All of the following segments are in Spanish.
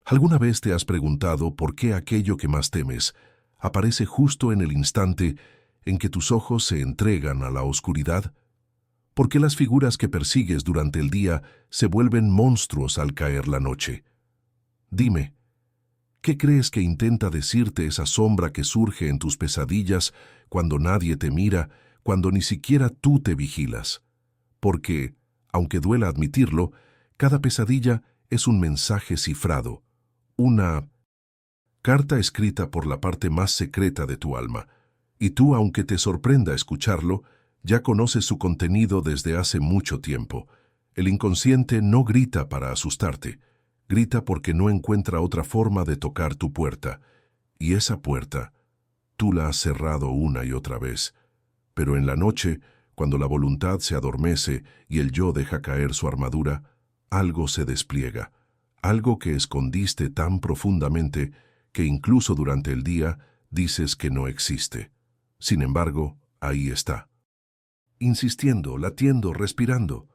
¿Alguna vez te has preguntado por qué aquello que más temes aparece justo en el instante en que tus ojos se entregan a la oscuridad? ¿Por qué las figuras que persigues durante el día se vuelven monstruos al caer la noche? Dime, ¿qué crees que intenta decirte esa sombra que surge en tus pesadillas cuando nadie te mira, cuando ni siquiera tú te vigilas? Porque, aunque duela admitirlo, cada pesadilla es un mensaje cifrado, una carta escrita por la parte más secreta de tu alma, y tú, aunque te sorprenda escucharlo, ya conoces su contenido desde hace mucho tiempo. El inconsciente no grita para asustarte, grita porque no encuentra otra forma de tocar tu puerta, y esa puerta, tú la has cerrado una y otra vez. Pero en la noche, cuando la voluntad se adormece y el yo deja caer su armadura, algo se despliega, algo que escondiste tan profundamente que incluso durante el día dices que no existe. Sin embargo, ahí está. Insistiendo, latiendo, respirando.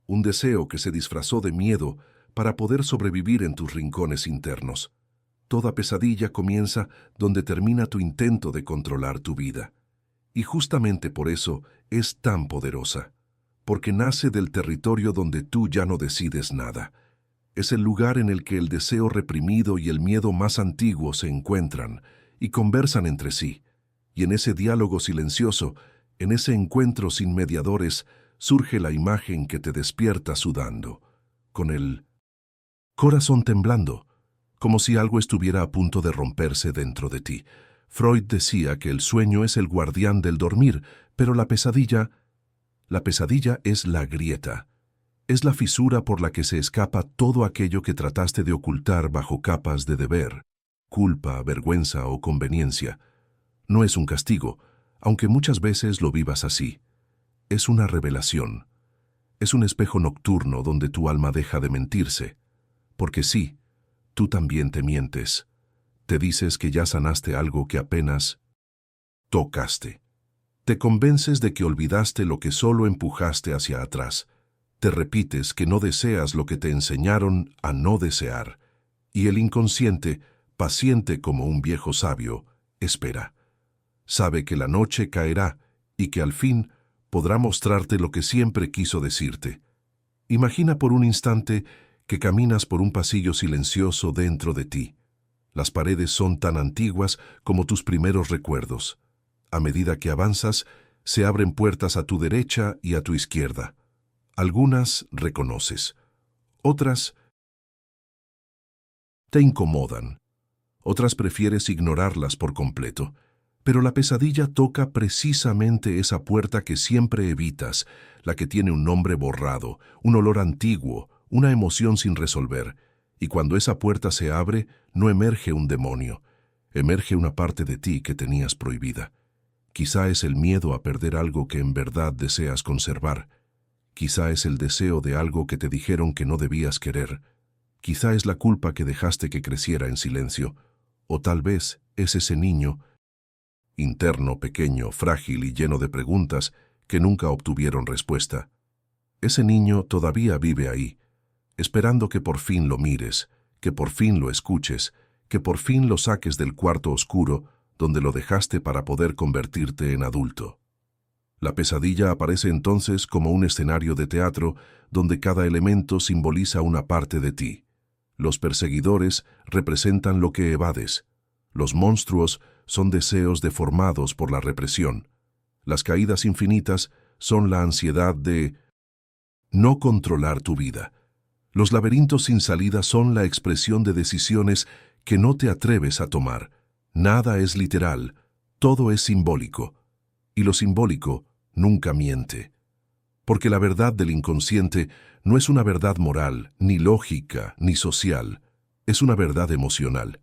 Un deseo que se disfrazó de miedo para poder sobrevivir en tus rincones internos. Toda pesadilla comienza donde termina tu intento de controlar tu vida. Y justamente por eso es tan poderosa, porque nace del territorio donde tú ya no decides nada. Es el lugar en el que el deseo reprimido y el miedo más antiguo se encuentran y conversan entre sí. Y en ese diálogo silencioso, en ese encuentro sin mediadores, surge la imagen que te despierta sudando, con el corazón temblando, como si algo estuviera a punto de romperse dentro de ti. Freud decía que el sueño es el guardián del dormir, pero la pesadilla es la grieta. Es la fisura por la que se escapa todo aquello que trataste de ocultar bajo capas de deber, culpa, vergüenza o conveniencia. No es un castigo, aunque muchas veces lo vivas así. Es una revelación. Es un espejo nocturno donde tu alma deja de mentirse. Porque sí, tú también te mientes. Te dices que ya sanaste algo que apenas tocaste. Te convences de que olvidaste lo que solo empujaste hacia atrás. Te repites que no deseas lo que te enseñaron a no desear. Y el inconsciente, paciente como un viejo sabio, espera. Sabe que la noche caerá y que al fin podrá mostrarte lo que siempre quiso decirte. Imagina por un instante que caminas por un pasillo silencioso dentro de ti. Las paredes son tan antiguas como tus primeros recuerdos. A medida que avanzas, se abren puertas a tu derecha y a tu izquierda. Algunas reconoces, otras te incomodan, otras prefieres ignorarlas por completo. Pero la pesadilla toca precisamente esa puerta que siempre evitas, la que tiene un nombre borrado, un olor antiguo, una emoción sin resolver. Y cuando esa puerta se abre, no emerge un demonio, emerge una parte de ti que tenías prohibida. Quizá es el miedo a perder algo que en verdad deseas conservar. Quizá es el deseo de algo que te dijeron que no debías querer. Quizá es la culpa que dejaste que creciera en silencio. O tal vez es ese niño interno, pequeño, frágil y lleno de preguntas que nunca obtuvieron respuesta. Ese niño todavía vive ahí, esperando que por fin lo mires, que por fin lo escuches, que por fin lo saques del cuarto oscuro donde lo dejaste para poder convertirte en adulto. La pesadilla aparece entonces como un escenario de teatro donde cada elemento simboliza una parte de ti. Los perseguidores representan lo que evades. Los monstruos son deseos deformados por la represión. Las caídas infinitas son la ansiedad de no controlar tu vida. Los laberintos sin salida son la expresión de decisiones que no te atreves a tomar. Nada es literal, todo es simbólico. Y lo simbólico nunca miente. Porque la verdad del inconsciente no es una verdad moral, ni lógica, ni social. Es una verdad emocional.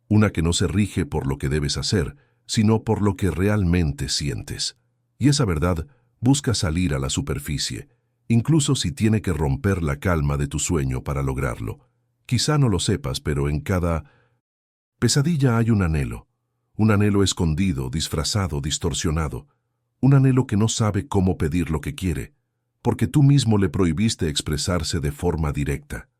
Una que no se rige por lo que debes hacer, sino por lo que realmente sientes. Y esa verdad busca salir a la superficie, incluso si tiene que romper la calma de tu sueño para lograrlo. Quizá no lo sepas, pero en cada pesadilla hay un anhelo escondido, disfrazado, distorsionado, un anhelo que no sabe cómo pedir lo que quiere, porque tú mismo le prohibiste expresarse de forma directa.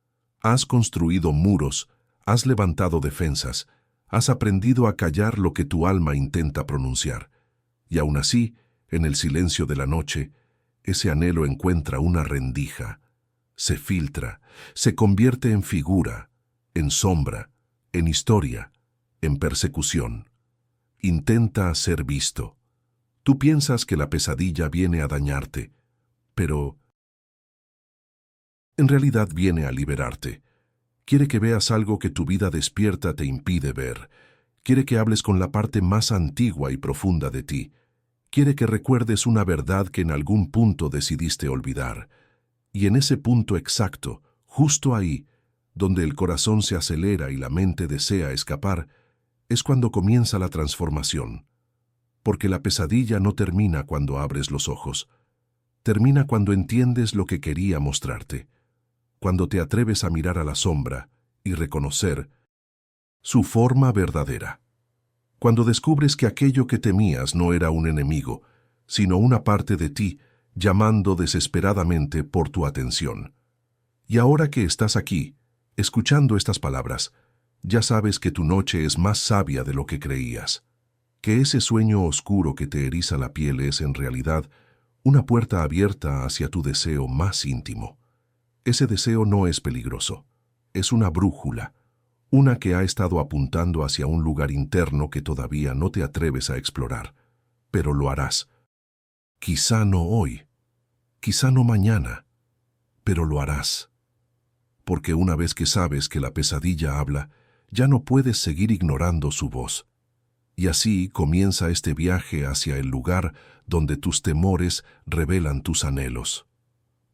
Has construido muros, has levantado defensas, has aprendido a callar lo que tu alma intenta pronunciar. Y aún así, en el silencio de la noche, ese anhelo encuentra una rendija, se filtra, se convierte en figura, en sombra, en historia, en persecución. Intenta ser visto. Tú piensas que la pesadilla viene a dañarte, pero en realidad viene a liberarte. Quiere que veas algo que tu vida despierta te impide ver. Quiere que hables con la parte más antigua y profunda de ti. Quiere que recuerdes una verdad que en algún punto decidiste olvidar. Y en ese punto exacto, justo ahí, donde el corazón se acelera y la mente desea escapar, es cuando comienza la transformación. Porque la pesadilla no termina cuando abres los ojos. Termina cuando entiendes lo que quería mostrarte. Cuando te atreves a mirar a la sombra y reconocer su forma verdadera. Cuando descubres que aquello que temías no era un enemigo, sino una parte de ti llamando desesperadamente por tu atención. Y ahora que estás aquí, escuchando estas palabras, ya sabes que tu noche es más sabia de lo que creías. Que ese sueño oscuro que te eriza la piel es en realidad una puerta abierta hacia tu deseo más íntimo. Ese deseo no es peligroso, es una brújula, una que ha estado apuntando hacia un lugar interno que todavía no te atreves a explorar, pero lo harás. Quizá no hoy, quizá no mañana, pero lo harás. Porque una vez que sabes que la pesadilla habla, ya no puedes seguir ignorando su voz. Y así comienza este viaje hacia el lugar donde tus temores revelan tus anhelos.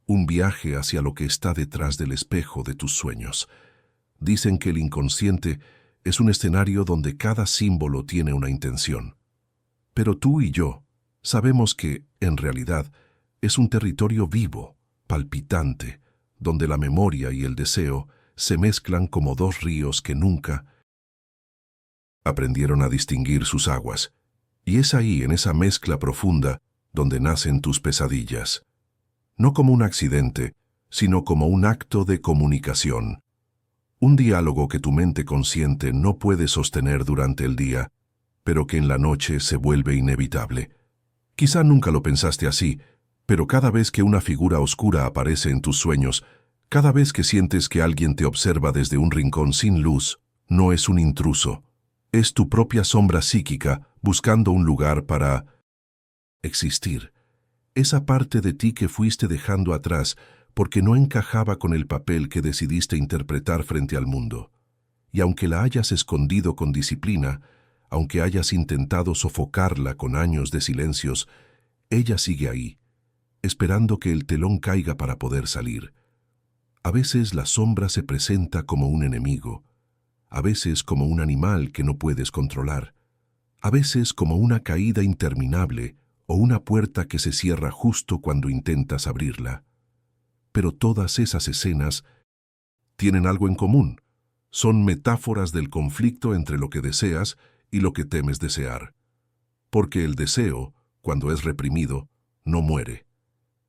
Un viaje hacia lo que está detrás del espejo de tus sueños. Dicen que el inconsciente es un escenario donde cada símbolo tiene una intención. Pero tú y yo sabemos que, en realidad, es un territorio vivo, palpitante, donde la memoria y el deseo se mezclan como dos ríos que nunca aprendieron a distinguir sus aguas. Y es ahí, en esa mezcla profunda, donde nacen tus pesadillas. No como un accidente, sino como un acto de comunicación. Un diálogo que tu mente consciente no puede sostener durante el día, pero que en la noche se vuelve inevitable. Quizá nunca lo pensaste así, pero cada vez que una figura oscura aparece en tus sueños, cada vez que sientes que alguien te observa desde un rincón sin luz, no es un intruso. Es tu propia sombra psíquica buscando un lugar para existir. Esa parte de ti que fuiste dejando atrás porque no encajaba con el papel que decidiste interpretar frente al mundo. Y aunque la hayas escondido con disciplina, aunque hayas intentado sofocarla con años de silencios, ella sigue ahí, esperando que el telón caiga para poder salir. A veces la sombra se presenta como un enemigo, a veces como un animal que no puedes controlar, a veces como una caída interminable o una puerta que se cierra justo cuando intentas abrirla. Pero todas esas escenas tienen algo en común. Son metáforas del conflicto entre lo que deseas y lo que temes desear. Porque el deseo, cuando es reprimido, no muere.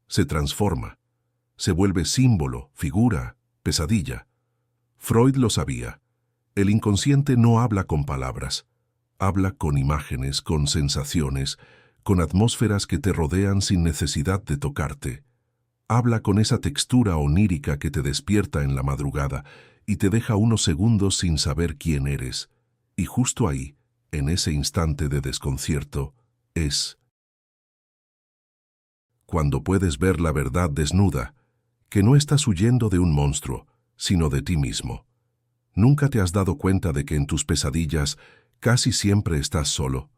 Se transforma. Se vuelve símbolo, figura, pesadilla. Freud lo sabía. El inconsciente no habla con palabras. Habla con imágenes, con sensaciones, con atmósferas que te rodean sin necesidad de tocarte. Habla con esa textura onírica que te despierta en la madrugada y te deja unos segundos sin saber quién eres. Y justo ahí, en ese instante de desconcierto, es cuando puedes ver la verdad desnuda, que no estás huyendo de un monstruo, sino de ti mismo. ¿Nunca te has dado cuenta de que en tus pesadillas casi siempre estás solo?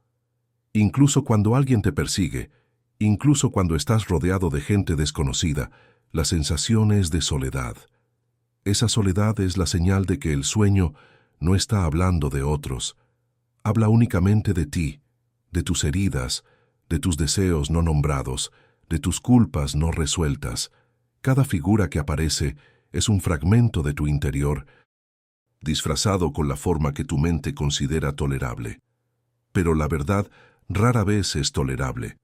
Incluso cuando alguien te persigue, incluso cuando estás rodeado de gente desconocida, la sensación es de soledad. Esa soledad es la señal de que el sueño no está hablando de otros. Habla únicamente de ti, de tus heridas, de tus deseos no nombrados, de tus culpas no resueltas. Cada figura que aparece es un fragmento de tu interior, disfrazado con la forma que tu mente considera tolerable. Pero la verdad rara vez es tolerable,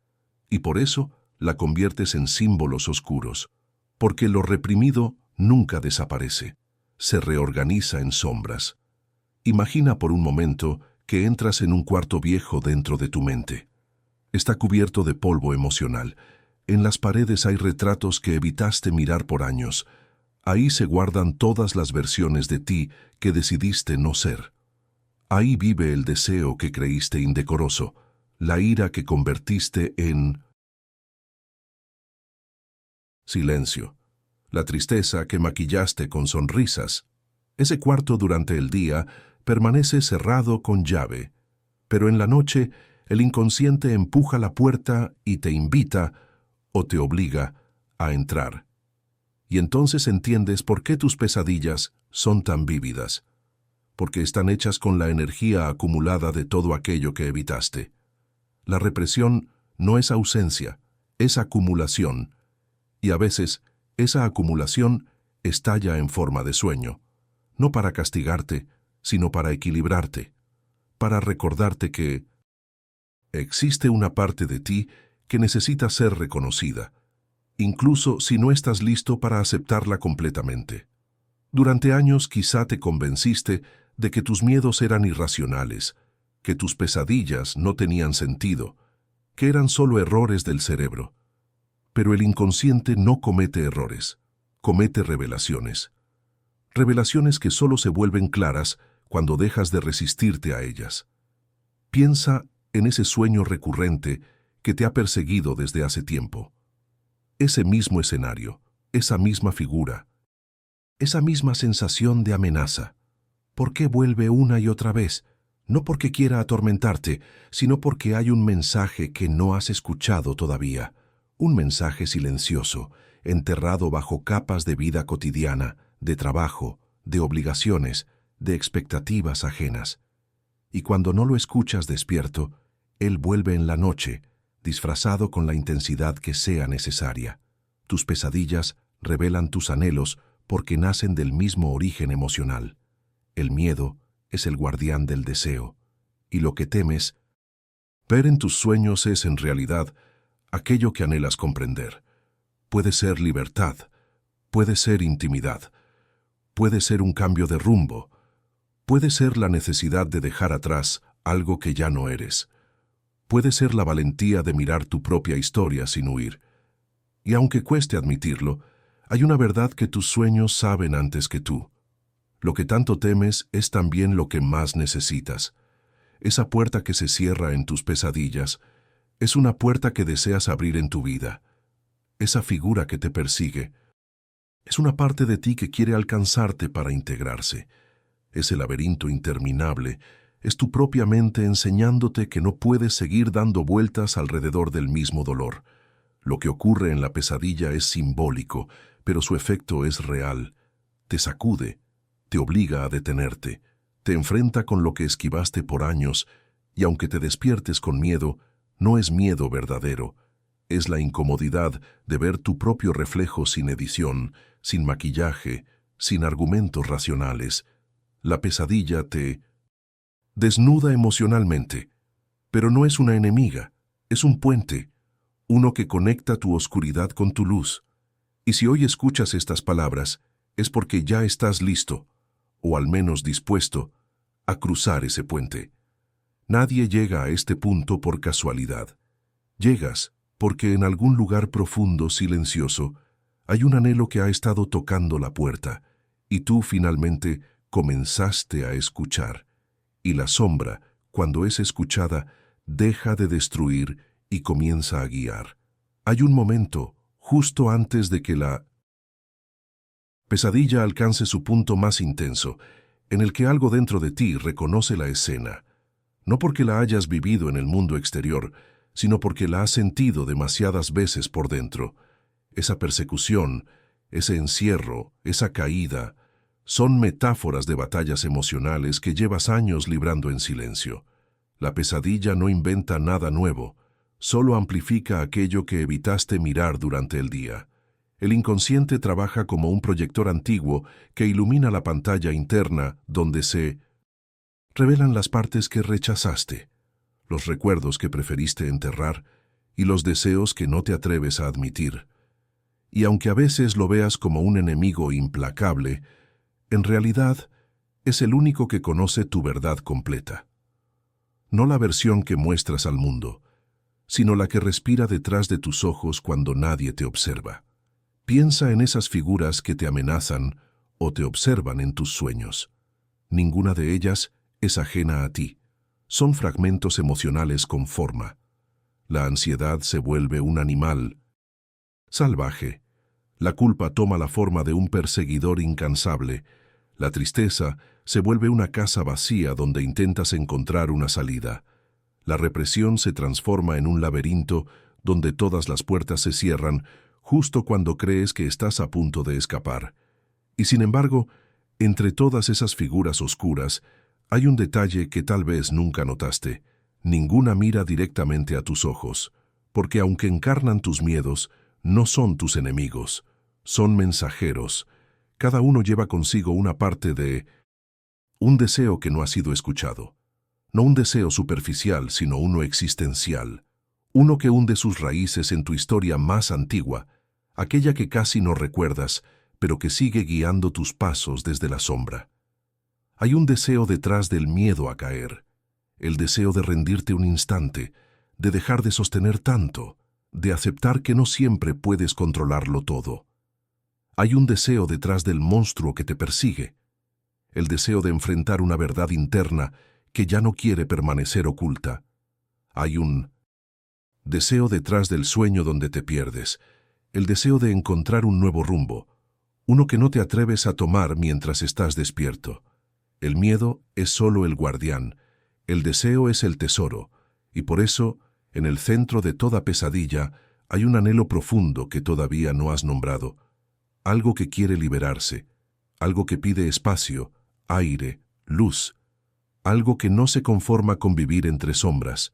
y por eso la conviertes en símbolos oscuros, porque lo reprimido nunca desaparece, se reorganiza en sombras. Imagina por un momento que entras en un cuarto viejo dentro de tu mente. Está cubierto de polvo emocional. En las paredes hay retratos que evitaste mirar por años. Ahí se guardan todas las versiones de ti que decidiste no ser. Ahí vive el deseo que creíste indecoroso, la ira que convertiste en silencio, la tristeza que maquillaste con sonrisas. Ese cuarto durante el día permanece cerrado con llave, pero en la noche el inconsciente empuja la puerta y te invita o te obliga a entrar. Y entonces entiendes por qué tus pesadillas son tan vívidas, porque están hechas con la energía acumulada de todo aquello que evitaste. La represión no es ausencia, es acumulación, y a veces esa acumulación estalla en forma de sueño, no para castigarte, sino para equilibrarte, para recordarte que existe una parte de ti que necesita ser reconocida, incluso si no estás listo para aceptarla completamente. Durante años quizá te convenciste de que tus miedos eran irracionales, que tus pesadillas no tenían sentido, que eran solo errores del cerebro. Pero el inconsciente no comete errores, comete revelaciones. Revelaciones que solo se vuelven claras cuando dejas de resistirte a ellas. Piensa en ese sueño recurrente que te ha perseguido desde hace tiempo. Ese mismo escenario, esa misma figura, esa misma sensación de amenaza. ¿Por qué vuelve una y otra vez? No porque quiera atormentarte, sino porque hay un mensaje que no has escuchado todavía. Un mensaje silencioso, enterrado bajo capas de vida cotidiana, de trabajo, de obligaciones, de expectativas ajenas. Y cuando no lo escuchas despierto, él vuelve en la noche, disfrazado con la intensidad que sea necesaria. Tus pesadillas revelan tus anhelos porque nacen del mismo origen emocional. El miedo es el guardián del deseo, y lo que temes ver en tus sueños es en realidad aquello que anhelas comprender. Puede ser libertad, puede ser intimidad, puede ser un cambio de rumbo, puede ser la necesidad de dejar atrás algo que ya no eres. Puede ser la valentía de mirar tu propia historia sin huir. Y aunque cueste admitirlo, hay una verdad que tus sueños saben antes que tú. Lo que tanto temes es también lo que más necesitas. Esa puerta que se cierra en tus pesadillas es una puerta que deseas abrir en tu vida. Esa figura que te persigue es una parte de ti que quiere alcanzarte para integrarse. Ese laberinto interminable es tu propia mente enseñándote que no puedes seguir dando vueltas alrededor del mismo dolor. Lo que ocurre en la pesadilla es simbólico, pero su efecto es real. Te sacude, te obliga a detenerte, te enfrenta con lo que esquivaste por años, y aunque te despiertes con miedo, no es miedo verdadero. Es la incomodidad de ver tu propio reflejo sin edición, sin maquillaje, sin argumentos racionales. La pesadilla te desnuda emocionalmente, pero no es una enemiga, es un puente, uno que conecta tu oscuridad con tu luz. Y si hoy escuchas estas palabras, es porque ya estás listo, o al menos dispuesto, a cruzar ese puente. Nadie llega a este punto por casualidad. Llegas porque en algún lugar profundo, silencioso, hay un anhelo que ha estado tocando la puerta, y tú finalmente comenzaste a escuchar. Y la sombra, cuando es escuchada, deja de destruir y comienza a guiar. Hay un momento, justo antes de que la pesadilla alcance su punto más intenso, en el que algo dentro de ti reconoce la escena, no porque la hayas vivido en el mundo exterior, sino porque la has sentido demasiadas veces por dentro. Esa persecución, ese encierro, esa caída, son metáforas de batallas emocionales que llevas años librando en silencio. La pesadilla no inventa nada nuevo, solo amplifica aquello que evitaste mirar durante el día. El inconsciente trabaja como un proyector antiguo que ilumina la pantalla interna donde se revelan las partes que rechazaste, los recuerdos que preferiste enterrar y los deseos que no te atreves a admitir. Y aunque a veces lo veas como un enemigo implacable, en realidad es el único que conoce tu verdad completa. No la versión que muestras al mundo, sino la que respira detrás de tus ojos cuando nadie te observa. Piensa en esas figuras que te amenazan o te observan en tus sueños. Ninguna de ellas es ajena a ti. Son fragmentos emocionales con forma. La ansiedad se vuelve un animal salvaje. La culpa toma la forma de un perseguidor incansable. La tristeza se vuelve una casa vacía donde intentas encontrar una salida. La represión se transforma en un laberinto donde todas las puertas se cierran justo cuando crees que estás a punto de escapar. Y sin embargo, entre todas esas figuras oscuras, hay un detalle que tal vez nunca notaste. Ninguna mira directamente a tus ojos, porque aunque encarnan tus miedos, no son tus enemigos, son mensajeros. Cada uno lleva consigo una parte de un deseo que no ha sido escuchado. No un deseo superficial, sino uno existencial. Uno que hunde sus raíces en tu historia más antigua, aquella que casi no recuerdas, pero que sigue guiando tus pasos desde la sombra. Hay un deseo detrás del miedo a caer, el deseo de rendirte un instante, de dejar de sostener tanto, de aceptar que no siempre puedes controlarlo todo. Hay un deseo detrás del monstruo que te persigue, el deseo de enfrentar una verdad interna que ya no quiere permanecer oculta. Hay un deseo detrás del sueño donde te pierdes, el deseo de encontrar un nuevo rumbo, uno que no te atreves a tomar mientras estás despierto. El miedo es solo el guardián, el deseo es el tesoro, y por eso, en el centro de toda pesadilla, hay un anhelo profundo que todavía no has nombrado, algo que quiere liberarse, algo que pide espacio, aire, luz, algo que no se conforma con vivir entre sombras,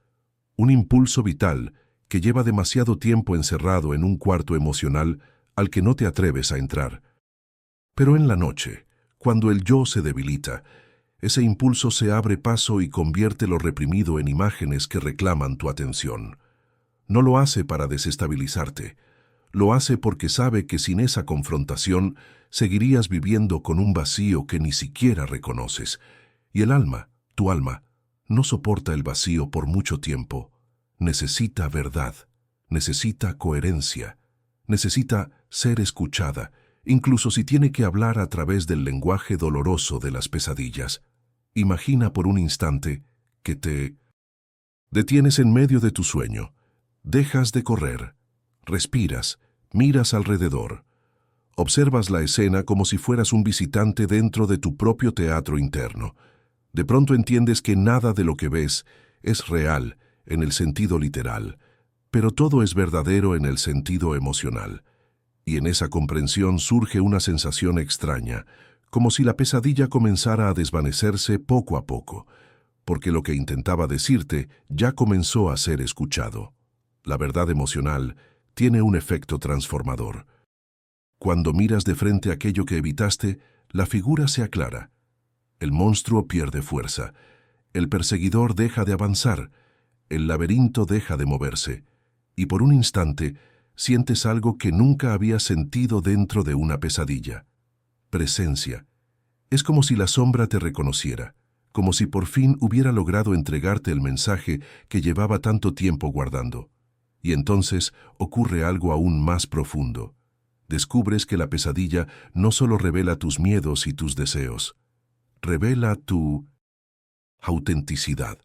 un impulso vital que lleva demasiado tiempo encerrado en un cuarto emocional al que no te atreves a entrar. Pero en la noche, cuando el yo se debilita, ese impulso se abre paso y convierte lo reprimido en imágenes que reclaman tu atención. No lo hace para desestabilizarte, lo hace porque sabe que sin esa confrontación seguirías viviendo con un vacío que ni siquiera reconoces. Y el alma, tu alma, no soporta el vacío por mucho tiempo. Necesita verdad, necesita coherencia, necesita ser escuchada, incluso si tiene que hablar a través del lenguaje doloroso de las pesadillas. Imagina por un instante que te detienes en medio de tu sueño, dejas de correr, respiras, miras alrededor, observas la escena como si fueras un visitante dentro de tu propio teatro interno. De pronto entiendes que nada de lo que ves es real en el sentido literal, pero todo es verdadero en el sentido emocional. Y en esa comprensión surge una sensación extraña, como si la pesadilla comenzara a desvanecerse poco a poco, porque lo que intentaba decirte ya comenzó a ser escuchado. La verdad emocional tiene un efecto transformador. Cuando miras de frente aquello que evitaste, la figura se aclara. El monstruo pierde fuerza, el perseguidor deja de avanzar, el laberinto deja de moverse, y por un instante sientes algo que nunca habías sentido dentro de una pesadilla. Presencia. Es como si la sombra te reconociera, como si por fin hubiera logrado entregarte el mensaje que llevaba tanto tiempo guardando. Y entonces ocurre algo aún más profundo. Descubres que la pesadilla no solo revela tus miedos y tus deseos, revela tu autenticidad.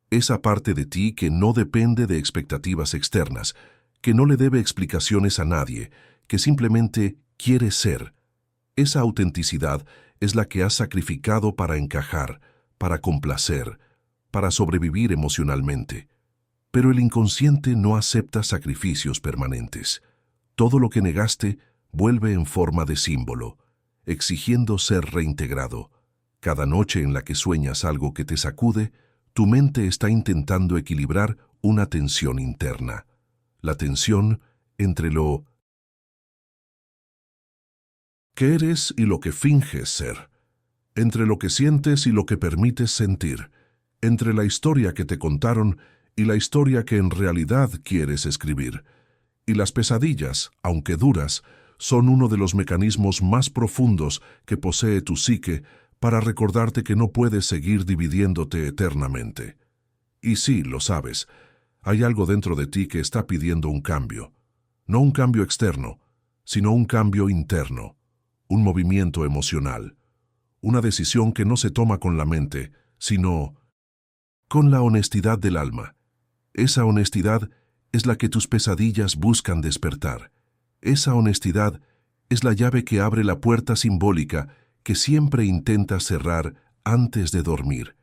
Esa parte de ti que no depende de expectativas externas, que no le debe explicaciones a nadie, que simplemente quiere ser. Esa autenticidad es la que has sacrificado para encajar, para complacer, para sobrevivir emocionalmente. Pero el inconsciente no acepta sacrificios permanentes. Todo lo que negaste vuelve en forma de símbolo, exigiendo ser reintegrado. Cada noche en la que sueñas algo que te sacude, tu mente está intentando equilibrar una tensión interna. La tensión entre lo que eres y lo que finges ser, entre lo que sientes y lo que permites sentir, entre la historia que te contaron y la historia que en realidad quieres escribir. Y las pesadillas, aunque duras, son uno de los mecanismos más profundos que posee tu psique para recordarte que no puedes seguir dividiéndote eternamente. Y sí, lo sabes, hay algo dentro de ti que está pidiendo un cambio. No un cambio externo, sino un cambio interno, un movimiento emocional, una decisión que no se toma con la mente, sino con la honestidad del alma. Esa honestidad es la que tus pesadillas buscan despertar. Esa honestidad es la llave que abre la puerta simbólica que siempre intentas cerrar antes de dormir.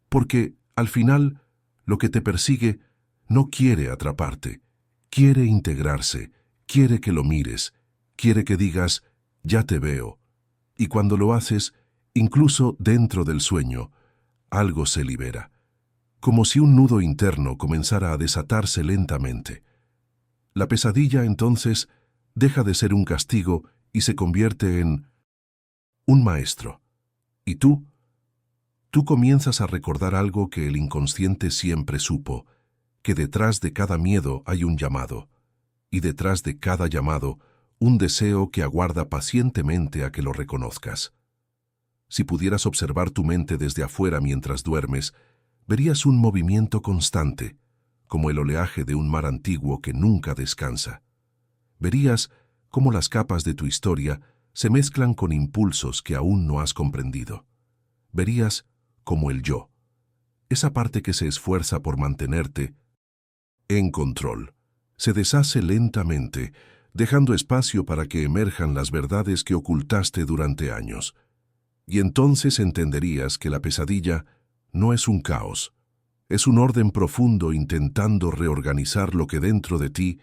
Porque, al final, lo que te persigue no quiere atraparte, quiere integrarse, quiere que lo mires, quiere que digas, ya te veo. Y cuando lo haces, incluso dentro del sueño, algo se libera, como si un nudo interno comenzara a desatarse lentamente. La pesadilla, entonces, deja de ser un castigo y se convierte en un maestro. Y tú comienzas a recordar algo que el inconsciente siempre supo, que detrás de cada miedo hay un llamado, y detrás de cada llamado, un deseo que aguarda pacientemente a que lo reconozcas. Si pudieras observar tu mente desde afuera mientras duermes, verías un movimiento constante, como el oleaje de un mar antiguo que nunca descansa. Verías cómo las capas de tu historia se mezclan con impulsos que aún no has comprendido. Verías cómo el yo, esa parte que se esfuerza por mantenerte en control, se deshace lentamente, dejando espacio para que emerjan las verdades que ocultaste durante años. Y entonces entenderías que la pesadilla no es un caos, es un orden profundo intentando reorganizar lo que dentro de ti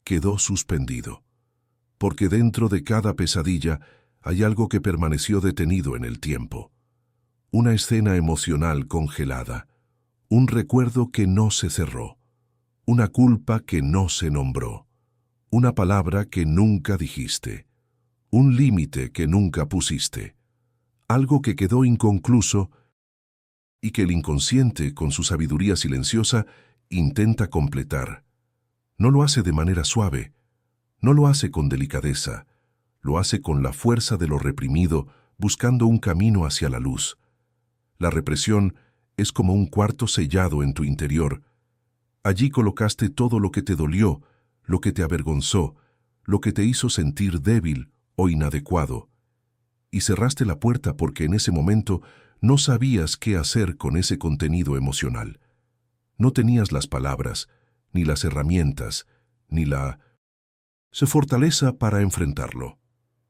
quedó suspendido. Porque dentro de cada pesadilla hay algo que permaneció detenido en el tiempo. Una escena emocional congelada, un recuerdo que no se cerró, una culpa que no se nombró, una palabra que nunca dijiste, un límite que nunca pusiste, algo que quedó inconcluso y que el inconsciente, con su sabiduría silenciosa, intenta completar. No lo hace de manera suave, no lo hace con delicadeza, lo hace con la fuerza de lo reprimido, buscando un camino hacia la luz. La represión es como un cuarto sellado en tu interior. Allí colocaste todo lo que te dolió, lo que te avergonzó, lo que te hizo sentir débil o inadecuado. Y cerraste la puerta porque en ese momento no sabías qué hacer con ese contenido emocional. No tenías las palabras, ni las herramientas, ni la fortaleza para enfrentarlo.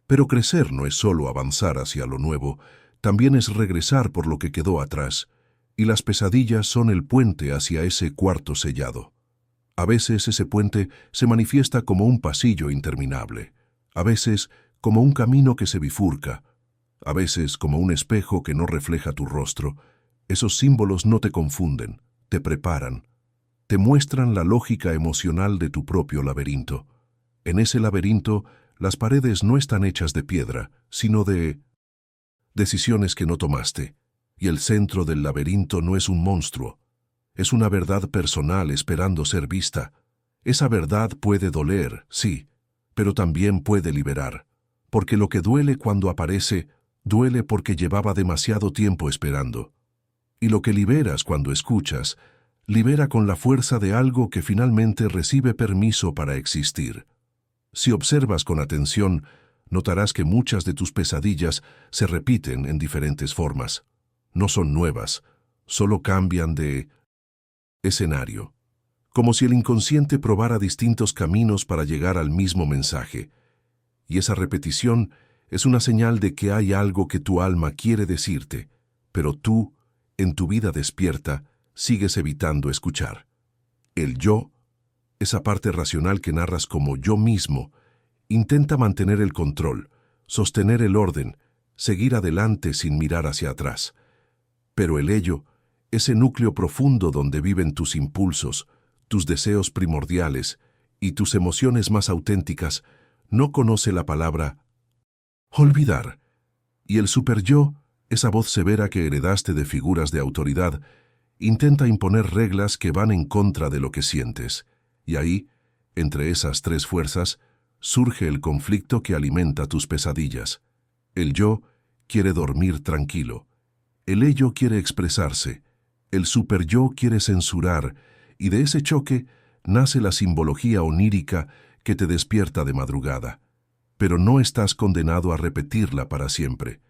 Pero crecer no es solo avanzar hacia lo nuevo, también es regresar por lo que quedó atrás, y las pesadillas son el puente hacia ese cuarto sellado. A veces ese puente se manifiesta como un pasillo interminable, a veces como un camino que se bifurca, a veces como un espejo que no refleja tu rostro. Esos símbolos no te confunden, te preparan, te muestran la lógica emocional de tu propio laberinto. En ese laberinto, las paredes no están hechas de piedra, sino de decisiones que no tomaste, y el centro del laberinto no es un monstruo, es una verdad personal esperando ser vista. Esa verdad puede doler, sí, pero también puede liberar, porque lo que duele cuando aparece, duele porque llevaba demasiado tiempo esperando. Y lo que liberas cuando escuchas, libera con la fuerza de algo que finalmente recibe permiso para existir. Si observas con atención, notarás que muchas de tus pesadillas se repiten en diferentes formas. No son nuevas, solo cambian de escenario. Como si el inconsciente probara distintos caminos para llegar al mismo mensaje. Y esa repetición es una señal de que hay algo que tu alma quiere decirte, pero tú, en tu vida despierta, sigues evitando escuchar. El yo, esa parte racional que narras como yo mismo, intenta mantener el control, sostener el orden, seguir adelante sin mirar hacia atrás. Pero el ello, ese núcleo profundo donde viven tus impulsos, tus deseos primordiales y tus emociones más auténticas, no conoce la palabra olvidar. Y el superyo, esa voz severa que heredaste de figuras de autoridad, intenta imponer reglas que van en contra de lo que sientes. Y ahí, entre esas tres fuerzas, surge el conflicto que alimenta tus pesadillas. El yo quiere dormir tranquilo. El ello quiere expresarse. El superyo quiere censurar, y de ese choque nace la simbología onírica que te despierta de madrugada. Pero no estás condenado a repetirla para siempre.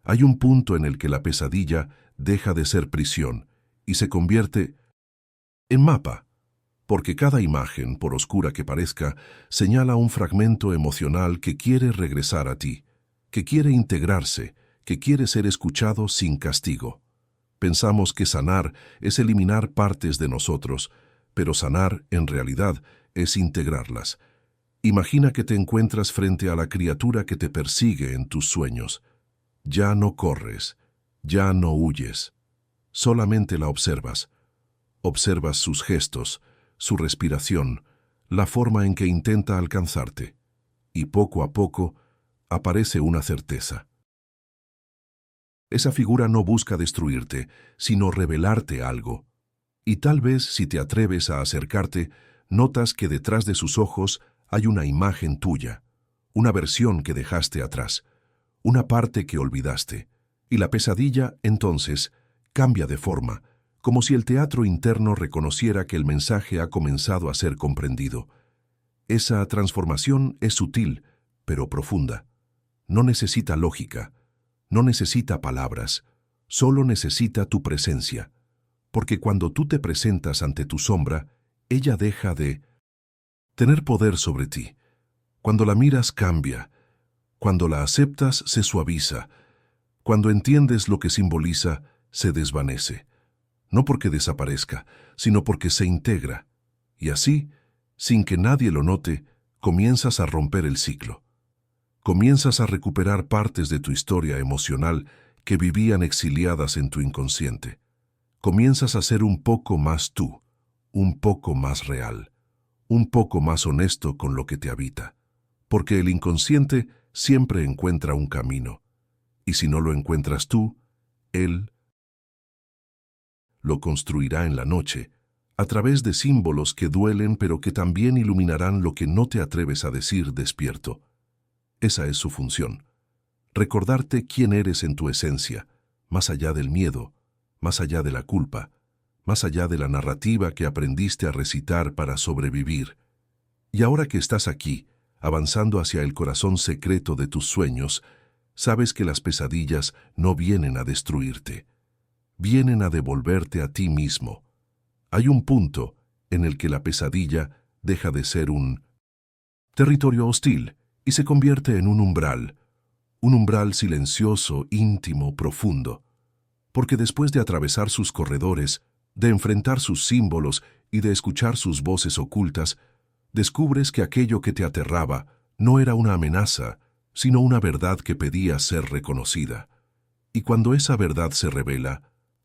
Hay un punto en el que la pesadilla deja de ser prisión y se convierte en mapa, porque cada imagen, por oscura que parezca, señala un fragmento emocional que quiere regresar a ti, que quiere integrarse, que quiere ser escuchado sin castigo. Pensamos que sanar es eliminar partes de nosotros, pero sanar, en realidad, es integrarlas. Imagina que te encuentras frente a la criatura que te persigue en tus sueños. Ya no corres, ya no huyes, solamente la observas. Observas sus gestos, su respiración, la forma en que intenta alcanzarte. Y poco a poco aparece una certeza. Esa figura no busca destruirte, sino revelarte algo. Y tal vez si te atreves a acercarte, notas que detrás de sus ojos hay una imagen tuya, una versión que dejaste atrás, una parte que olvidaste. Y la pesadilla, entonces, cambia de forma, como si el teatro interno reconociera que el mensaje ha comenzado a ser comprendido. Esa transformación es sutil, pero profunda. No necesita lógica, no necesita palabras, solo necesita tu presencia. Porque cuando tú te presentas ante tu sombra, ella deja de tener poder sobre ti. Cuando la miras cambia, cuando la aceptas se suaviza, cuando entiendes lo que simboliza se desvanece. No porque desaparezca, sino porque se integra. Y así, sin que nadie lo note, comienzas a romper el ciclo. Comienzas a recuperar partes de tu historia emocional que vivían exiliadas en tu inconsciente. Comienzas a ser un poco más tú, un poco más real, un poco más honesto con lo que te habita. Porque el inconsciente siempre encuentra un camino. Y si no lo encuentras tú, él lo construirá en la noche, a través de símbolos que duelen pero que también iluminarán lo que no te atreves a decir despierto. Esa es su función. Recordarte quién eres en tu esencia, más allá del miedo, más allá de la culpa, más allá de la narrativa que aprendiste a recitar para sobrevivir. Y ahora que estás aquí, avanzando hacia el corazón secreto de tus sueños, sabes que las pesadillas no vienen a destruirte. Vienen a devolverte a ti mismo. Hay un punto en el que la pesadilla deja de ser un territorio hostil y se convierte en un umbral silencioso, íntimo, profundo. Porque después de atravesar sus corredores, de enfrentar sus símbolos y de escuchar sus voces ocultas, descubres que aquello que te aterraba no era una amenaza, sino una verdad que pedía ser reconocida. Y cuando esa verdad se revela,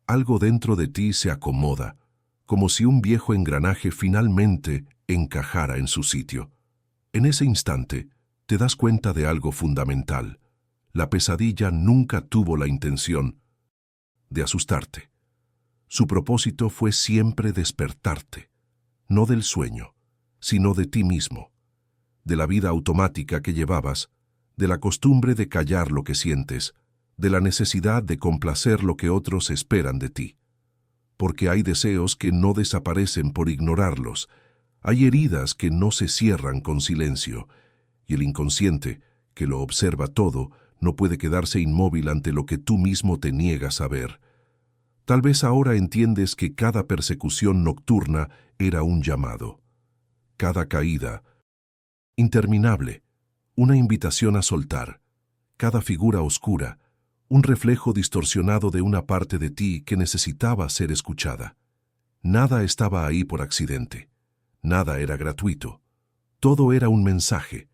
algo dentro de ti se acomoda, como si un viejo engranaje finalmente encajara en su sitio. En ese instante, te das cuenta de algo fundamental. La pesadilla nunca tuvo la intención de asustarte. Su propósito fue siempre despertarte, no del sueño, sino de ti mismo, de la vida automática que llevabas, de la costumbre de callar lo que sientes, de la necesidad de complacer lo que otros esperan de ti. Porque hay deseos que no desaparecen por ignorarlos, hay heridas que no se cierran con silencio, y el inconsciente, que lo observa todo, no puede quedarse inmóvil ante lo que tú mismo te niegas a ver. Tal vez ahora entiendes que cada persecución nocturna era un llamado. Cada caída, interminable, una invitación a soltar. Cada figura oscura, un reflejo distorsionado de una parte de ti que necesitaba ser escuchada. Nada estaba ahí por accidente. Nada era gratuito. Todo era un mensaje.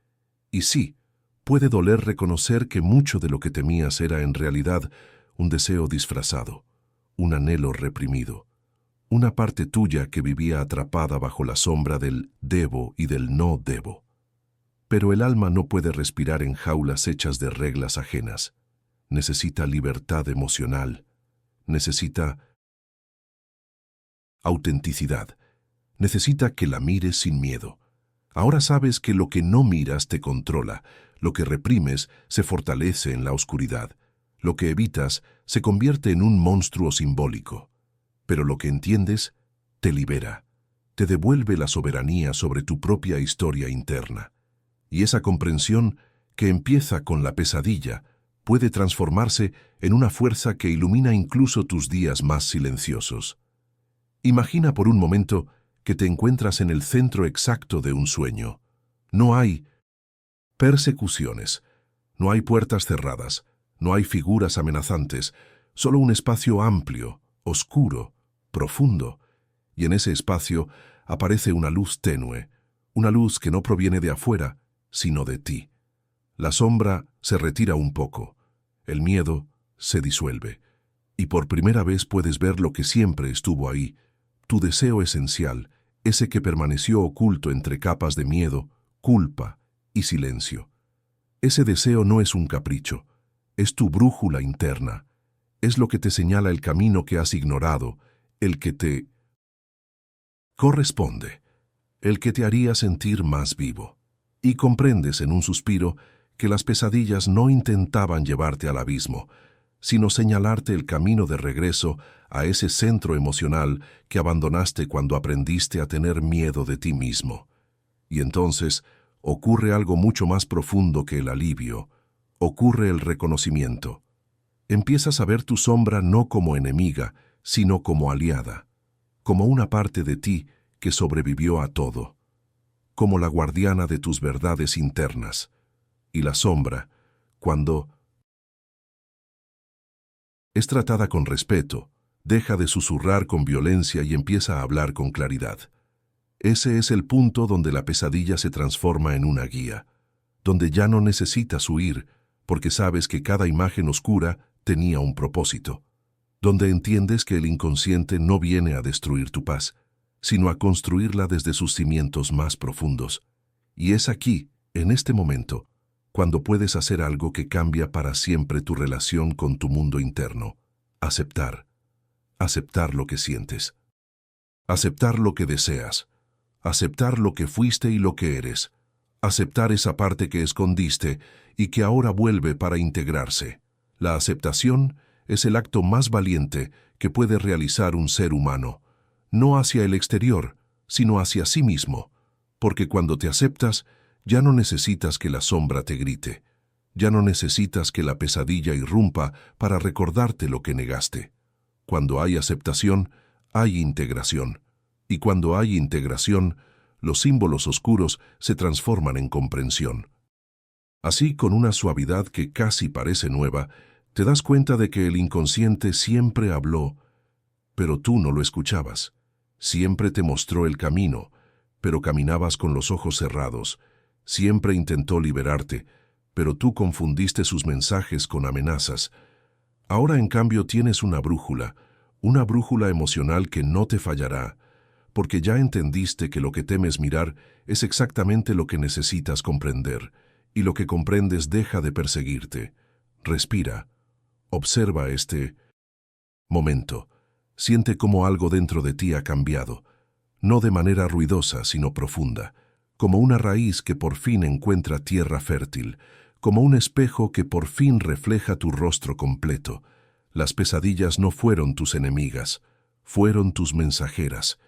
Y sí, puede doler reconocer que mucho de lo que temías era en realidad un deseo disfrazado, un anhelo reprimido, una parte tuya que vivía atrapada bajo la sombra del debo y del no debo. Pero el alma no puede respirar en jaulas hechas de reglas ajenas. Necesita libertad emocional, necesita autenticidad, necesita que la mires sin miedo. Ahora sabes que lo que no miras te controla, lo que reprimes se fortalece en la oscuridad, Lo que evitas se convierte en un monstruo simbólico, pero lo que entiendes te libera, te devuelve la soberanía sobre tu propia historia interna. Y esa comprensión, que empieza con la pesadilla, puede transformarse en una fuerza que ilumina incluso tus días más silenciosos. Imagina por un momento que te encuentras en el centro exacto de un sueño. No hay persecuciones, no hay puertas cerradas, no hay figuras amenazantes, solo un espacio amplio, oscuro, profundo, y en ese espacio aparece una luz tenue, una luz que no proviene de afuera, sino de ti. La sombra se retira un poco, el miedo se disuelve, y por primera vez puedes ver lo que siempre estuvo ahí, tu deseo esencial, ese que permaneció oculto entre capas de miedo, culpa y silencio. Ese deseo no es un capricho, es tu brújula interna, es lo que te señala el camino que has ignorado, el que te corresponde, el que te haría sentir más vivo. Y comprendes en un suspiro que las pesadillas no intentaban llevarte al abismo, sino señalarte el camino de regreso a ese centro emocional que abandonaste cuando aprendiste a tener miedo de ti mismo. Y entonces ocurre algo mucho más profundo que el alivio, ocurre el reconocimiento. Empiezas a ver tu sombra no como enemiga, sino como aliada, como una parte de ti que sobrevivió a todo, como la guardiana de tus verdades internas. Y la sombra, cuando es tratada con respeto, deja de susurrar con violencia y empieza a hablar con claridad. Ese es el punto donde la pesadilla se transforma en una guía, donde ya no necesitas huir, porque sabes que cada imagen oscura tenía un propósito, donde entiendes que el inconsciente no viene a destruir tu paz, sino a construirla desde sus cimientos más profundos. Y es aquí, en este momento, cuando puedes hacer algo que cambia para siempre tu relación con tu mundo interno. Aceptar. Aceptar lo que sientes. Aceptar lo que deseas. Aceptar lo que fuiste y lo que eres. Aceptar esa parte que escondiste y que ahora vuelve para integrarse. La aceptación es el acto más valiente que puede realizar un ser humano, no hacia el exterior, sino hacia sí mismo, porque cuando te aceptas, ya no necesitas que la sombra te grite, ya no necesitas que la pesadilla irrumpa para recordarte lo que negaste. Cuando hay aceptación, hay integración, y cuando hay integración, los símbolos oscuros se transforman en comprensión. Así, con una suavidad que casi parece nueva, te das cuenta de que el inconsciente siempre habló, pero tú no lo escuchabas. Siempre te mostró el camino, pero caminabas con los ojos cerrados. Siempre intentó liberarte, pero tú confundiste sus mensajes con amenazas. Ahora, en cambio, tienes una brújula emocional que no te fallará, porque ya entendiste que lo que temes mirar es exactamente lo que necesitas comprender, y lo que comprendes deja de perseguirte. Respira. Observa este momento. Siente cómo algo dentro de ti ha cambiado, no de manera ruidosa, sino profunda, como una raíz que por fin encuentra tierra fértil, como un espejo que por fin refleja tu rostro completo. Las pesadillas no fueron tus enemigas, fueron tus mensajeras,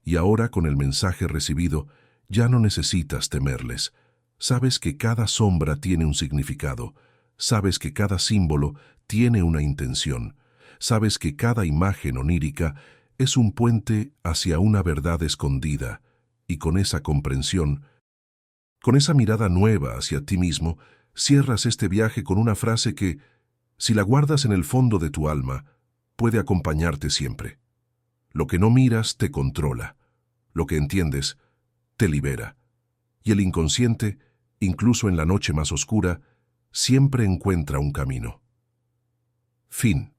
y ahora con el mensaje recibido ya no necesitas temerles. Sabes que cada sombra tiene un significado, sabes que cada símbolo tiene una intención, sabes que cada imagen onírica es un puente hacia una verdad escondida, y con esa comprensión, con esa mirada nueva hacia ti mismo, cierras este viaje con una frase que, si la guardas en el fondo de tu alma, puede acompañarte siempre. Lo que no miras te controla, lo que entiendes te libera, y el inconsciente, incluso en la noche más oscura, siempre encuentra un camino. Fin.